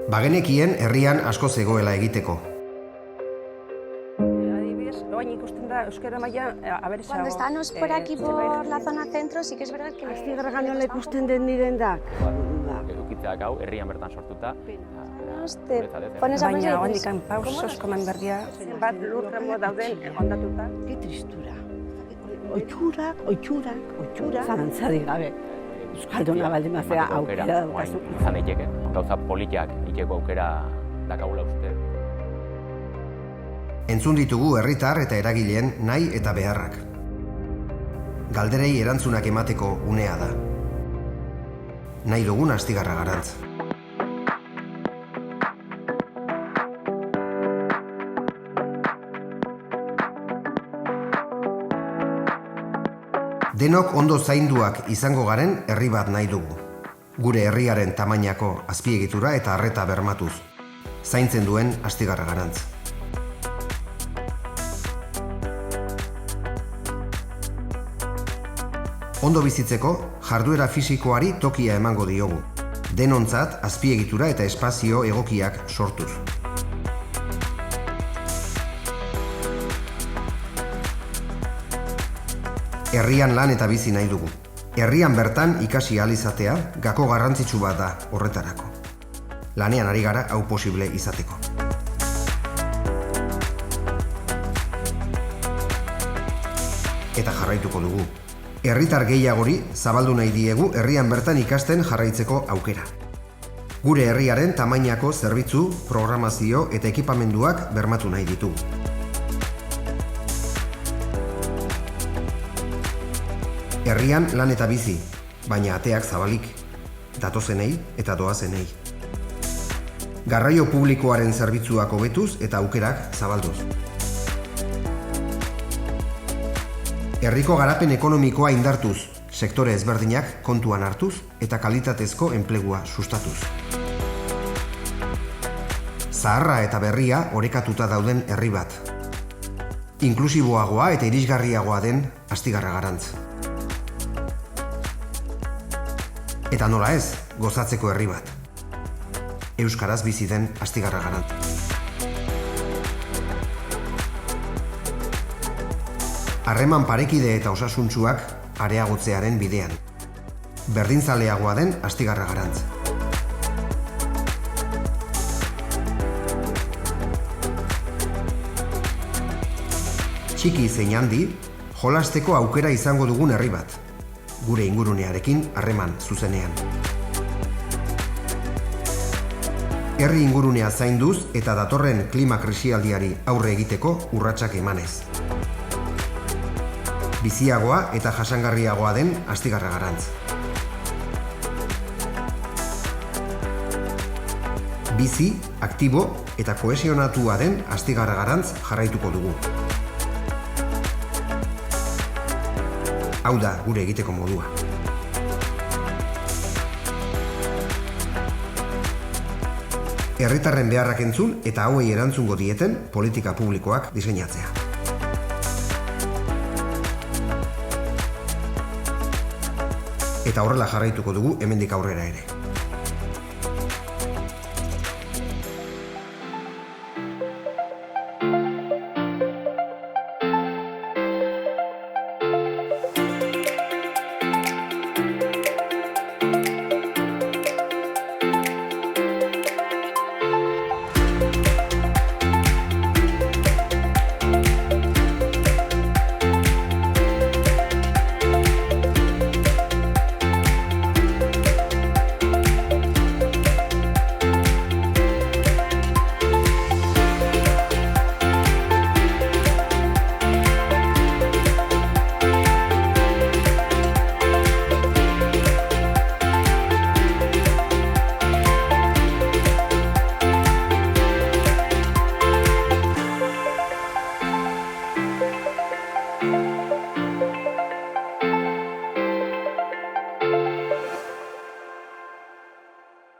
Bagenekien herrian asko zegoela egiteko. Oain ikusten da euskara maila aberezago. Cuando estamos por aquí por la zona centro, sí que es verdad que... Astigarraga nola ikusten den direndak. Edukitzeak hau herrian bertan sortuta. Te pones a Baina pensar y hondikan pausos komen berdia, zenbat lurremo dauden ondatuta. Ke tristura. Oitxura. Zalantzarik gabe. Euskalduna baldin bazea aukera daukazu. Izan daiteke, gauza politak ikeko aukera dakagula uste. Entzun ditugu herritar eta eragileen nahi eta beharrak. Galderei erantzunak emateko unea da. Nahi dugun Astigarragarantz. Denok ondo zainduak izango garen herri bat nahi dugu. Gure herriaren tamainako azpiegitura eta arreta bermatuz. Zaintzen duen Astigarragarantz. Ondo bizitzeko, jarduera fisikoari tokia emango diogu. Denontzat azpiegitura eta espazio egokiak sortuz. Herrian lan eta bizi nahi dugu. Herrian bertan ikasi ahal izatea gako garrantzitsu bat da horretarako. Lanean ari gara hau posible izateko. Eta jarraituko dugu. Herritar gehiagori zabaldu nahi diegu herrian bertan ikasten jarraitzeko aukera. Gure herriaren tamainako zerbitzu, programazio eta ekipamenduak bermatu nahi ditugu. Herrian lan eta bizi, baina ateak zabalik, datozenei eta doazenei. Garraio publikoaren zerbitzuak hobetuz eta aukerak zabalduz. Herriko garapen ekonomikoa indartuz, sektore ezberdinak kontuan hartuz eta kalitatezko enplegua sustatuz. Zaharra eta berria orekatuta dauden herri bat. Inklusiboagoa eta irisgarriagoa den Astigarragarantz. Eta nola ez, gozatzeko herri bat. Euskaraz bizi den Astigarragarantz. Harreman parekide eta osasuntsuak areagotzearen bidean. Berdinzaleagoa den Astigarragarantz. Txiki zein handi, jolasteko aukera izango dugun herri bat. Gure ingurunearekin harreman zuzenean. Herri ingurunea zainduz eta datorren klima krisialdiari aurre egiteko urratsak emanez. Biziagoa eta jasangarriagoa den Astigarragarantz. Bizi, aktibo eta kohesionatua den Astigarragarantz jarraituko dugu. Hau da gure egiteko modua. Herritarren beharrak entzun eta hauei erantzungo dieten politika publikoak diseinatzea. Eta horrela jarraituko dugu hemendik aurrera ere.